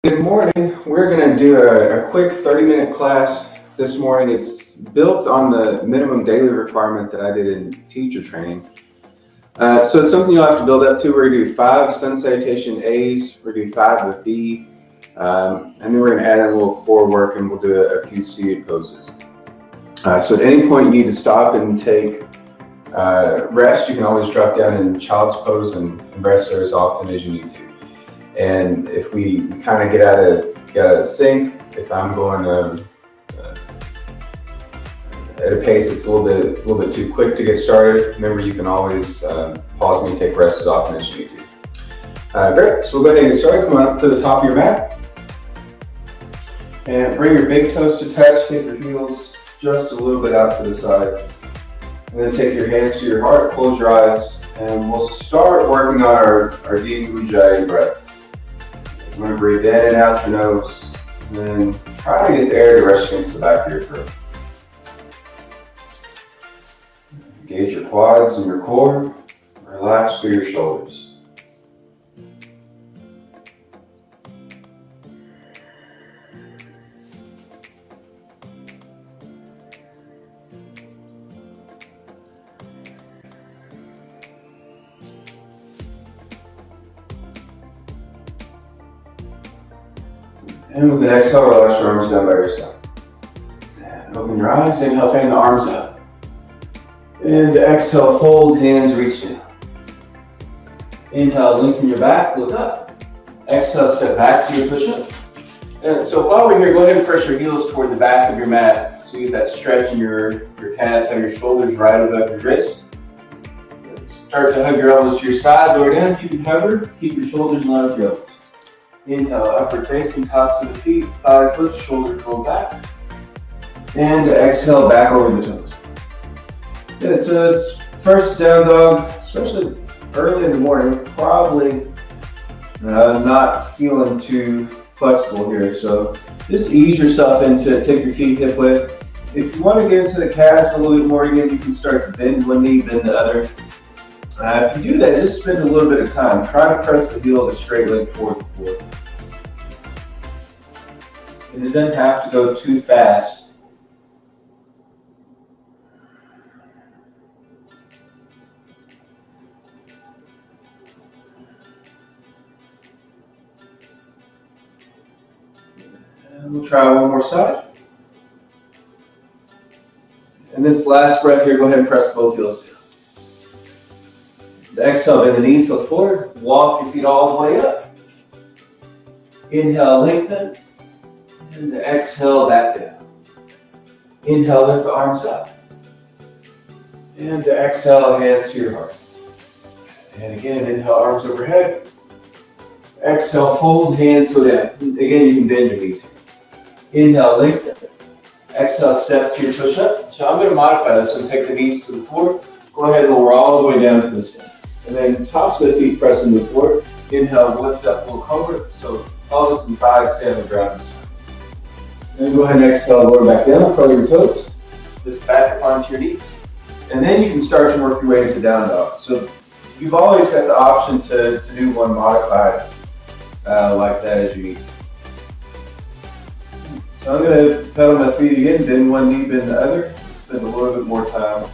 Good morning. We're going to do a quick 30-minute class this morning. It's built on the minimum daily requirement that I did in teacher training. So it's something you'll have to build up to. We're going to do 5 sun salutation A's. We're going to do 5 with B. And then we're going to add in a little core work and we'll do a few seated poses. So at any point you need to stop and take rest. You can always drop down in child's pose and rest there as often as you need to. And if we kind of get out of sync, if I'm going at a pace that's a little bit too quick to get started, remember you can always pause me and take rest as often as you need to. Great, so we'll go ahead and get started. Come on up to the top of your mat. And bring your big toes to touch, take your heels just a little bit out to the side. And then take your hands to your heart, close your eyes, and we'll start working on our deep ujjayi breath. I'm going to breathe in and out your nose, and then try to get the air to rest against the back of your throat. Engage your quads and your core. Relax through your shoulders. And with an exhale, relax your arms down by your side. And open your eyes, inhale, fan the arms up. And exhale, fold, hands reach down. Inhale, lengthen your back, look up. Exhale, step back to your push-up. And so while we're here, go ahead and press your heels toward the back of your mat. So you get that stretch in your calves, have your shoulders right above your wrist. Start to hug your elbows to your side, lower down, keep it covered. Keep your shoulders in line with your elbows. Inhale, upward facing, tops of the feet, thighs lift, shoulders roll back. And exhale, back over the toes. Good, so this first down dog, especially early in the morning, probably not feeling too flexible here. So just ease yourself into it, take your feet hip width. If you want to get into the calves a little bit more again, you can start to bend one knee, bend the other. If you do that, just spend a little bit of time. Try to press the heel of the straight leg toward the floor. And it doesn't have to go too fast. And we'll try one more side. And this last breath here, go ahead and press both heels down. The exhale, bend the knees, look forward. Walk your feet all the way up. Inhale, lengthen. And exhale, back down. Inhale, lift the arms up. And exhale, hands to your heart. And again, inhale, arms overhead. Exhale, fold, hands go down. Again, you can bend your knees. Inhale, lengthen. Exhale, step to your push-up. So I'm going to modify this one. Take the knees to the floor. Go ahead and lower all the way down to the stand. And then tops of the feet press into the floor. Inhale, lift up, look over. So pelvis and thighs stay on the ground. Then go ahead and exhale, lower back down, curl your toes. Lift back up onto your knees. And then you can start to work your way into down dog. So you've always got the option to do one modified like that as you need to. So I'm going to pedal my feet again, bend one knee, bend the other. Spend a little bit more time.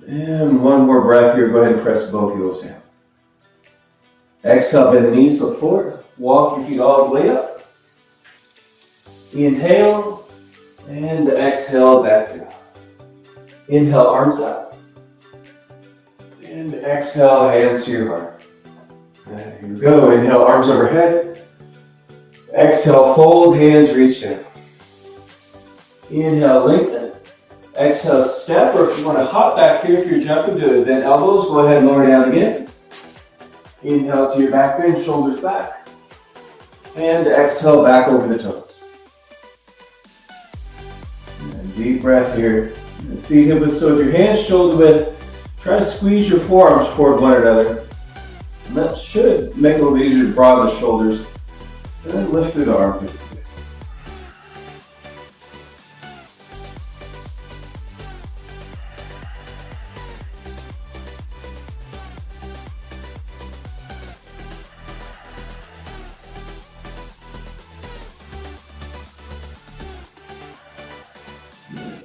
And one more breath here. Go ahead and press both heels down. Exhale, bend the knees, look forward. Walk your feet all the way up. Inhale, and exhale, back down. Inhale, arms up. And exhale, hands to your heart. And here we go. Inhale, arms overhead. Exhale, fold, hands reach down. Inhale, lengthen. Exhale, step, or if you want to hop back here, if you're jumping to it, bend elbows, go ahead and lower down again. Inhale to your back bend, shoulders back. And exhale, back over the toes. And deep breath here. Feet hip width, so with your hands shoulder width, try to squeeze your forearms toward one another. And that should make it a little bit easier to broaden the shoulders. And then lift through the armpits.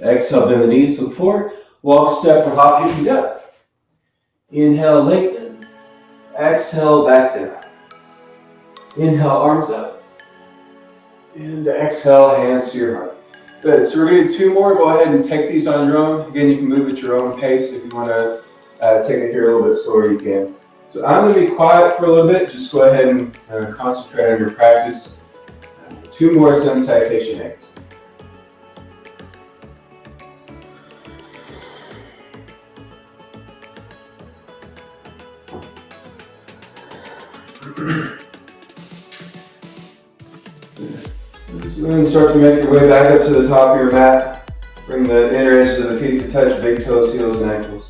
Exhale, bend the knees, look forward. Walk, step, or hop your feet up. Inhale, lengthen. Exhale, back down. Inhale, arms up. And exhale, hands to your heart. Good, so we're going to do 2 more. Go ahead and take these on your own. Again, you can move at your own pace. If you want to take it here a little bit slower, you can. So I'm going to be quiet for a little bit. Just go ahead and concentrate on your practice. 2 more sun salutation eggs. So then start to make your way back up to the top of your mat. Bring the inner edges of the feet to touch big toes, heels, and ankles.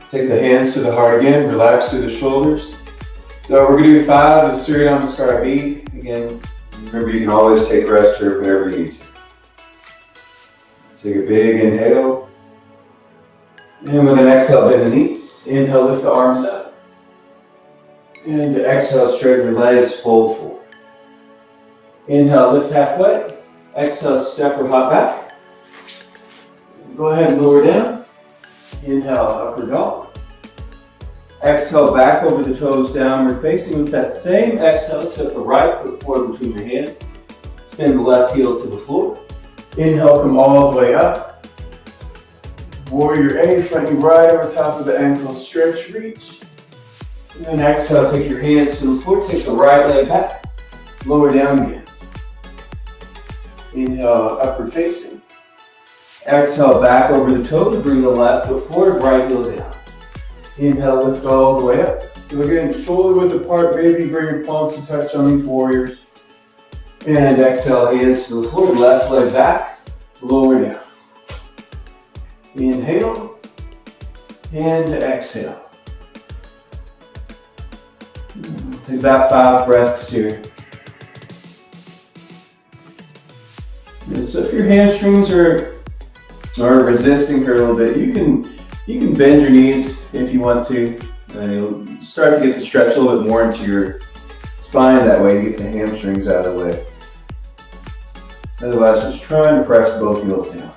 Take the hands to the heart again. Relax through the shoulders. So we're going to do 5 of Surya Namaskar B. Again, remember you can always take rest here whenever you need to. Take a big inhale. And with an exhale, bend the knees. Inhale, lift the arms up. And exhale, straighten your legs, fold forward. Inhale, lift halfway. Exhale, step or hop back. Go ahead and lower down. Inhale, upward dog. Exhale, back over the toes, downward facing. With that same exhale, step the right foot forward between your hands. Spin the left heel to the floor. Inhale, come all the way up. Warrior A, fronting right over top of the ankle, stretch, reach. And then exhale, take your hands to the floor. Take the right leg back. Lower down again. Inhale, upward facing. Exhale, back over the toes. Bring the left foot forward, right heel down. Inhale, lift all the way up. So again, shoulder width apart, maybe bring your palms to touch on these warriors. And exhale, hands to the floor, left leg back, lower down. Inhale, and exhale. Take about 5 breaths here. And so if your hamstrings are resisting for a little bit, you can bend your knees if you want to. You'll start to get the stretch a little bit more into your spine that way to get the hamstrings out of the way. Otherwise, just trying to press both heels down.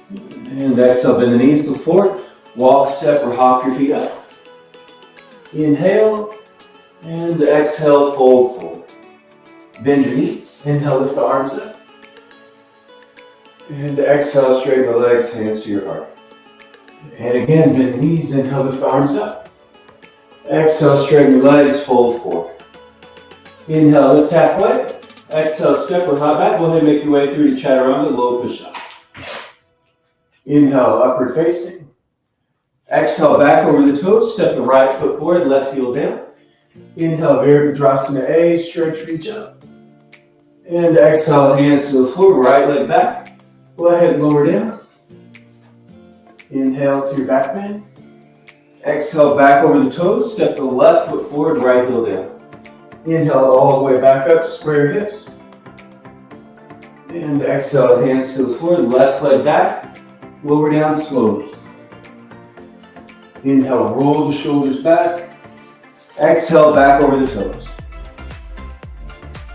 And exhale, bend the knees, look forward. Walk, step, or hop your feet up. Inhale, and exhale, fold forward. Bend your knees. Inhale, lift the arms up. And exhale, straighten the legs, hands to your heart. And again, bend the knees. Inhale, lift the arms up. Exhale, straighten your legs, fold forward. Inhale, lift halfway. Exhale, step or hop back. Go ahead and make your way through to chaturanga, low push-up. Inhale, upward facing. Exhale, back over the toes. Step the right foot forward, left heel down. Inhale, Virabhadrasana A, stretch, reach up. And exhale, hands to the floor, right leg back. Go ahead and lower down. Inhale to your back bend. Exhale, back over the toes. Step the left foot forward, right heel down. Inhale all the way back up, square hips. And exhale, hands to the floor, left leg back. Lower down slowly. Inhale, roll the shoulders back. Exhale, back over the toes.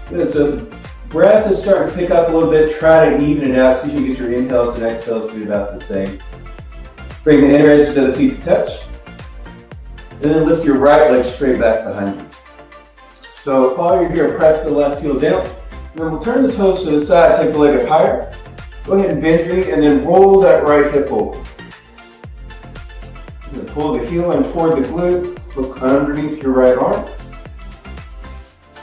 Good, so the breath is starting to pick up a little bit. Try to even it out. See if you can get your inhales and exhales to be about the same. Bring the inner edges of the feet to touch. And then lift your right leg straight back behind you. So while you're here, press the left heel down. And then we'll turn the toes to the side, take the leg up higher. Go ahead and bend your knee and then roll that right hip over. Pull the heel in toward the glute, look underneath your right arm.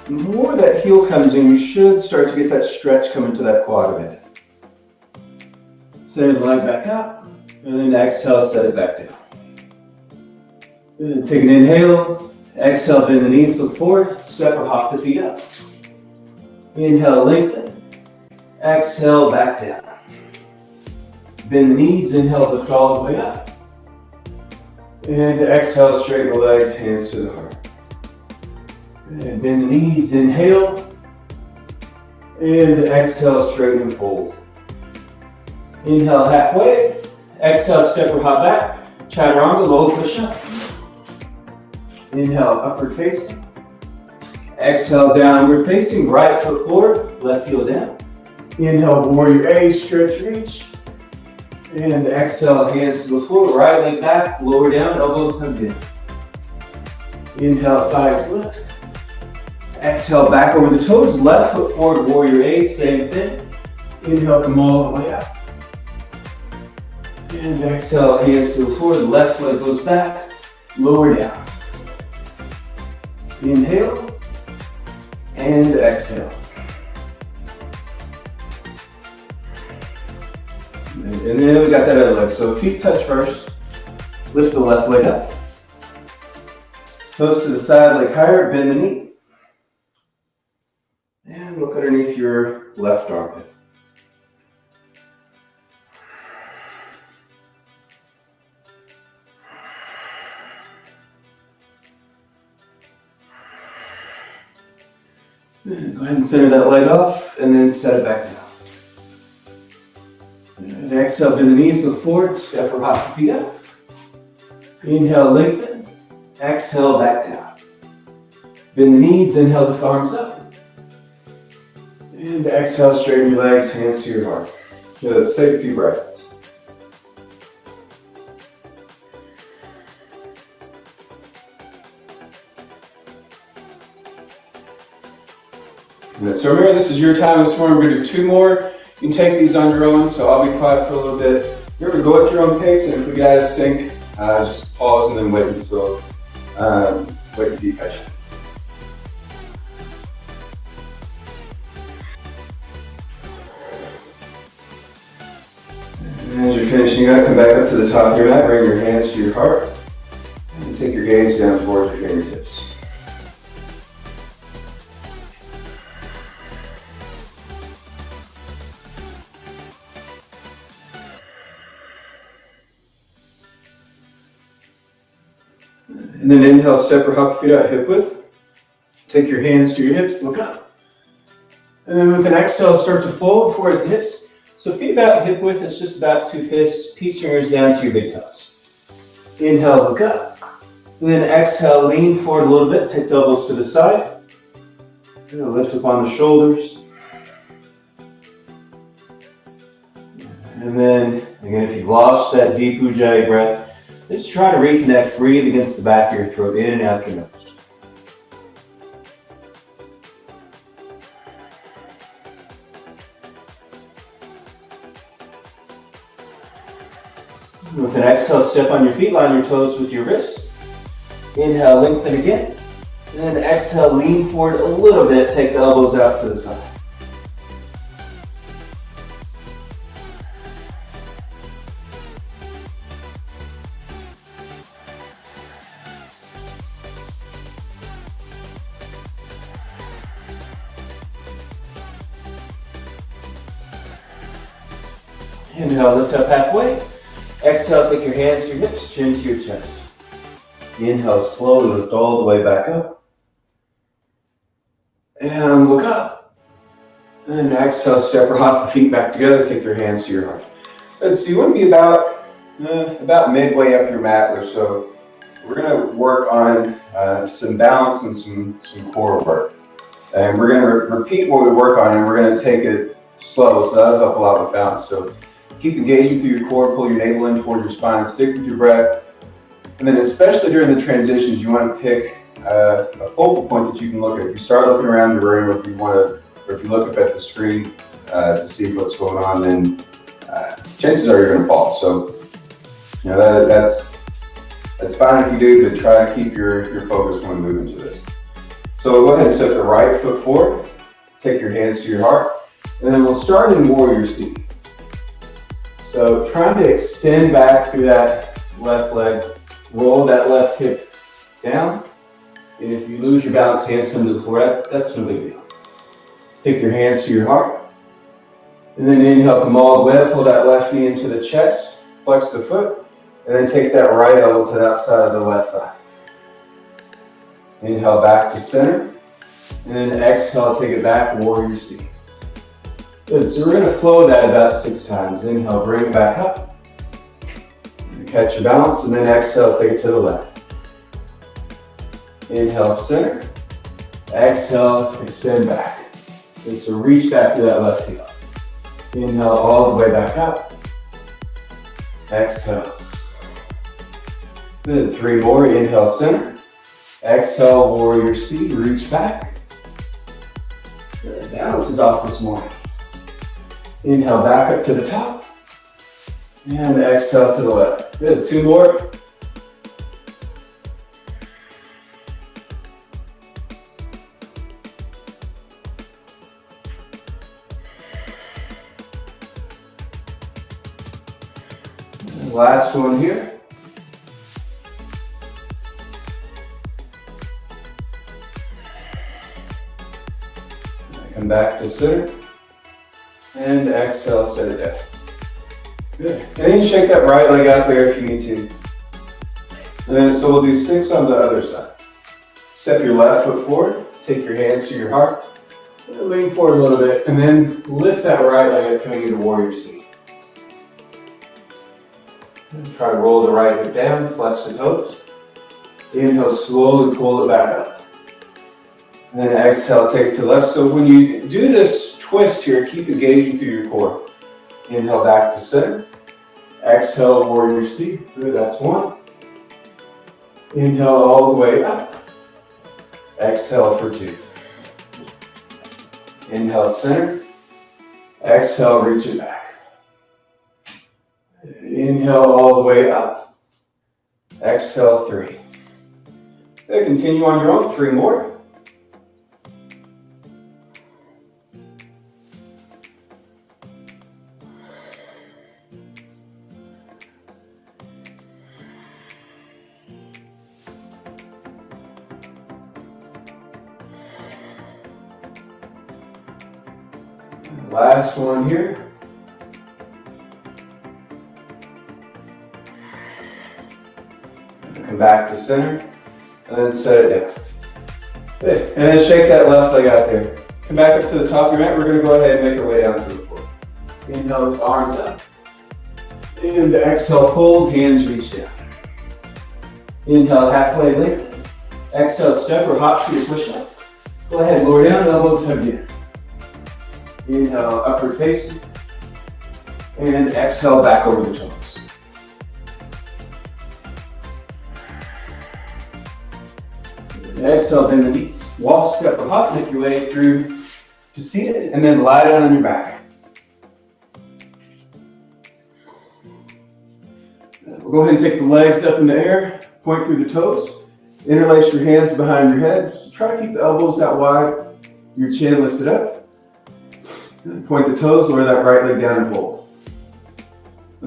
The more that heel comes in, you should start to get that stretch coming to that quad a bit. Send the leg back up, and then exhale, set it back down. Take an inhale, exhale, bend the knees, look forward, step or hop the feet up. Inhale, lengthen, exhale, back down. Bend the knees, inhale, lift all the way up. And exhale, straighten the legs, hands to the heart. And bend the knees, inhale. And exhale, straighten and fold. Inhale, halfway. Exhale, step or hop back. Chaturanga, low push-up. Inhale, upward facing. Exhale, downward facing. Right foot forward, left heel down. Inhale, warrior A, stretch, reach. And exhale, hands to the floor, right leg back, lower down, elbows hugged in. Inhale, thighs lift. Exhale, back over the toes, left foot forward, warrior A, same thing. Inhale, come all the way up. And exhale, hands to the floor, the left leg goes back, lower down. Inhale, and exhale. And then we got that other leg. So feet touch first. Lift the left leg up. Toes to the side, leg higher, bend the knee. And look underneath your left armpit. Go ahead and center that leg off and then set it back down. And exhale, bend the knees, look forward, step or hop the feet up. Inhale, lengthen. Exhale, back down. Bend the knees, inhale, lift the arms up. And exhale, straighten your legs, hands to your heart. So let's take a few breaths. So remember, this is your time this morning. We're going to do 2 more. You can take these on your own, so I'll be quiet for a little bit. Remember, go at your own pace, and if we get out of sync, just pause and then wait until you catch it. And as you're finishing up, come back up to the top of your mat, bring your hands to your heart, and take your gaze down towards your fingertips. And then inhale, step or hop the feet out hip width. Take your hands to your hips, look up. And then with an exhale, start to fold forward at the hips. So feet about hip width, it's just about 2 fists. Peace fingers down to your big toes. Inhale, look up. And then exhale, lean forward a little bit. Take the elbows to the side. And lift up on the shoulders. And then, again, if you've lost that deep Ujjayi breath, just try to reconnect, breathe against the back of your throat, in and out your nose. With an exhale, step on your feet, line your toes with your wrists. Inhale, lengthen again. And then exhale, lean forward a little bit, take the elbows out to the side. Inhale, lift up halfway. Exhale, take your hands to your hips, chin to your chest. Inhale, slowly lift all the way back up. And look up. And exhale, step or hop the feet back together, take your hands to your heart. And so you want to be about midway up your mat or so. We're going to work on some balance and some core work. And we're going to repeat what we work on, and we're going to take it slow, so that'll help a lot with balance. So keep engaging through your core, pull your navel in towards your spine, stick with your breath. And then especially during the transitions, you want to pick a focal point that you can look at. If you start looking around the room, or if you look up at the screen to see what's going on, then chances are you're going to fall. So, you know, that's fine if you do, but try to keep your focus when we move into this. So go ahead and step the right foot forward, take your hands to your heart, and then we'll start in warrior seat. So trying to extend back through that left leg, roll that left hip down, and if you lose your balance, hands come to the floor, that's no big deal. Take your hands to your heart, and then inhale, come all the way up, pull that left knee into the chest, flex the foot, and then take that right elbow to the outside of the left thigh. Inhale back to center, and then exhale, take it back, warrior seat. Good, so we're going to flow that about 6 times. Inhale, bring it back up. Catch your balance, and then exhale, take it to the left. Inhale, center. Exhale, extend back. And so reach back to that left heel. Inhale all the way back up. Exhale. Good, 3 more. Inhale, center. Exhale, warrior C, reach back. Good, balance is off this morning. Inhale, back up to the top. And exhale to the left. Good, 2 more. And last one here. Come back to center. And exhale, set it down. Good. And then you shake that right leg out there if you need to. And then so we'll do 6 on the other side. Step your left foot forward, take your hands to your heart, lean forward a little bit, and then lift that right leg up coming into warrior C. And try to roll the right hip down, flex the toes. Inhale, slowly pull it back up. And then exhale, take it to the left. So when you do this twist here, keep engaging through your core. Inhale back to center. Exhale, warrior C. Good, that's 1. Inhale all the way up. Exhale for 2. Inhale, center. Exhale, reach it back. Inhale all the way up. Exhale, 3. Then continue on your own, 3 more. Last one here. Come back to center, and then set it down. Good. And then shake that left leg out there. Come back up to the top of your mat. We're going to go ahead and make our way down to the floor. Inhale, lift the arms up. And exhale, fold, hands reach down. Inhale, halfway lift. Exhale, step or hop to push up. Go ahead, lower down, elbows hug in. Inhale, upward facing. And exhale, back over the toes. And exhale, bend the knees. Walk, step, or hop, make your way through to seated, and then lie down on your back. We'll go ahead and take the legs up in the air, point through the toes. Interlace your hands behind your head. So try to keep the elbows out wide, your chin lifted up. Point the toes, lower that right leg down and hold.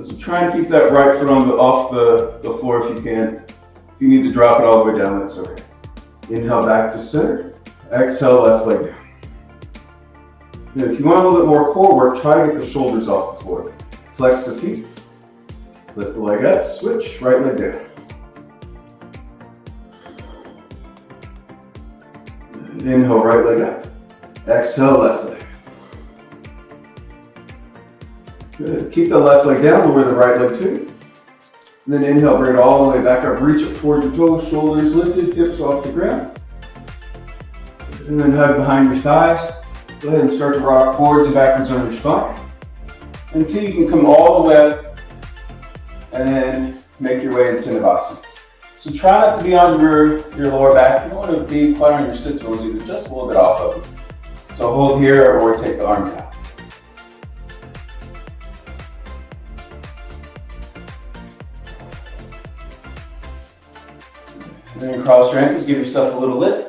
So try and keep that right foot off the floor if you can. If you need to drop it all the way down, that's okay. Inhale back to center. Exhale, left leg down. Now, if you want a little bit more core work, try to get the shoulders off the floor. Flex the feet. Lift the leg up, switch, right leg down. Inhale, right leg up. Exhale, left leg. Good. Keep the left leg down, lower the right leg too. And then inhale, bring it all the way back up. Reach up towards your toes, shoulders lifted, hips off the ground. And then hug behind your thighs. Go ahead and start to rock forwards and backwards on your spine until you can come all the way up and then make your way into Navasana. So try not to be on your lower back. You don't want to be quite on your sit bones either, just a little bit off of them. So hold here or take the arms out. And then cross your ankles, give yourself a little lift.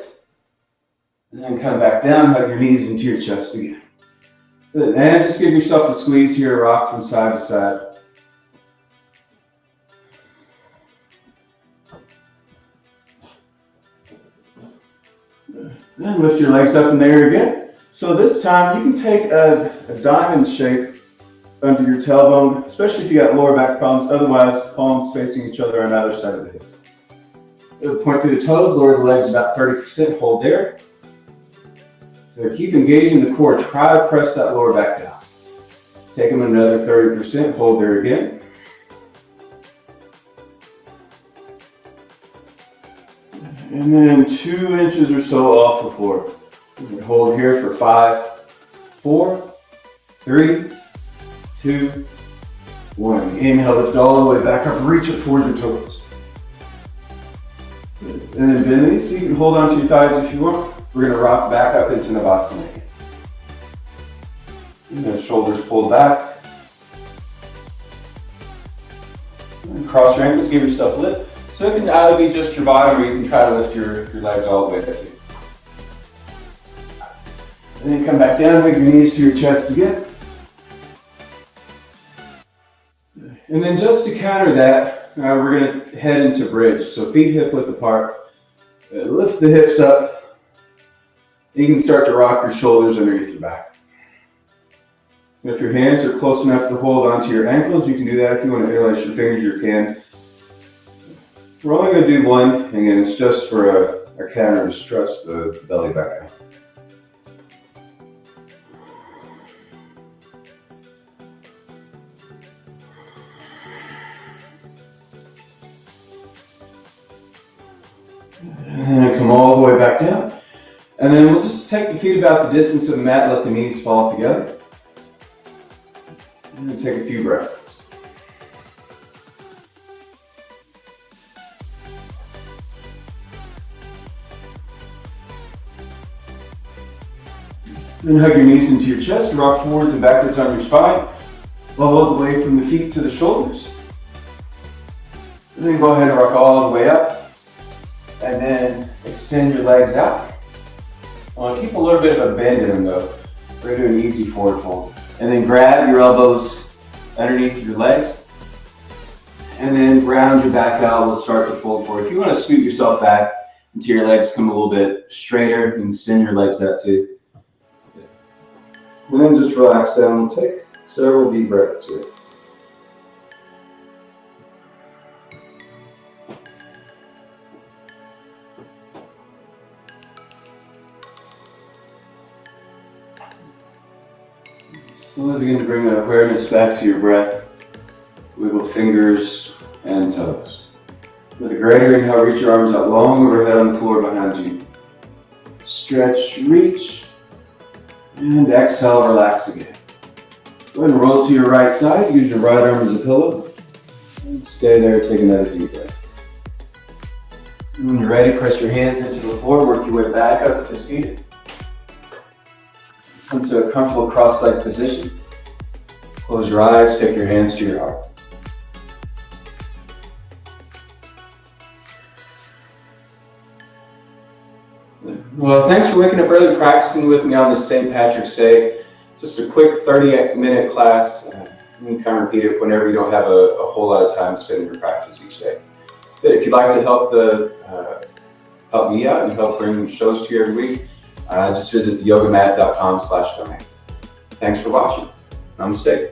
And then come back down, hug your knees into your chest again. Good. And just give yourself a squeeze here, rock from side to side. Then lift your legs up in the air again. So this time you can take a diamond shape under your tailbone, especially if you got lower back problems. Otherwise, palms facing each other on either side of the hips. Point through the toes, lower the legs about 30%, hold there. So keep engaging the core, try to press that lower back down. Take them another 30%, hold there again. And then 2 inches or so off the floor. Hold here for 5, 4, 3, 2, 1. Inhale, lift all the way back up, reach up towards your toes. And then bend these so you can hold on to your thighs if you want. We're going to rock back up into Navasana. And then shoulders pulled back. And cross your ankles, give yourself a lift. So it can either be just your bottom or you can try to lift your legs all the way too. And then come back down, hug your knees to your chest again. And then just to counter that, we're going to head into bridge. So feet hip width apart. Lift the hips up. You can start to rock your shoulders underneath your back. If your hands are close enough to hold onto your ankles, you can do that. If you want to interlace your fingers, you can. We're only going to do one. Again, it's just for a counter to stretch the belly back out. And then come all the way back down. And then we'll just take the feet about the distance of the mat, let the knees fall together. And then take a few breaths. Then hug your knees into your chest, rock forwards and backwards on your spine, all the way from the feet to the shoulders. And then go ahead and rock all the way up. And then extend your legs out. I want to keep a little bit of a bend in them though. We're going to do an easy forward fold. And then grab your elbows underneath your legs. And then round your back out. We'll start to fold forward. If you want to scoot yourself back until your legs come a little bit straighter, you can extend your legs out too. And then just relax down. We'll take several deep breaths here. Slowly begin to bring that awareness back to your breath. Wiggle fingers and toes. With a greater inhale, reach your arms out long overhead on the floor behind you. Stretch, reach, and exhale, relax again. Go ahead and roll to your right side. Use your right arm as a pillow. And stay there, take another deep breath. And when you're ready, press your hands into the floor, work your way back up to seated. Come to a comfortable cross-legged position. Close your eyes, take your hands to your heart. Well, thanks for waking up early, practicing with me on this St. Patrick's Day. Just a quick 30-minute class. You can kind of repeat it whenever you don't have a whole lot of time to spend in your practice each day. But if you'd like to help me out and help bring shows to you every week, just visit theyogamat.com/donate. Thanks for watching. Namaste.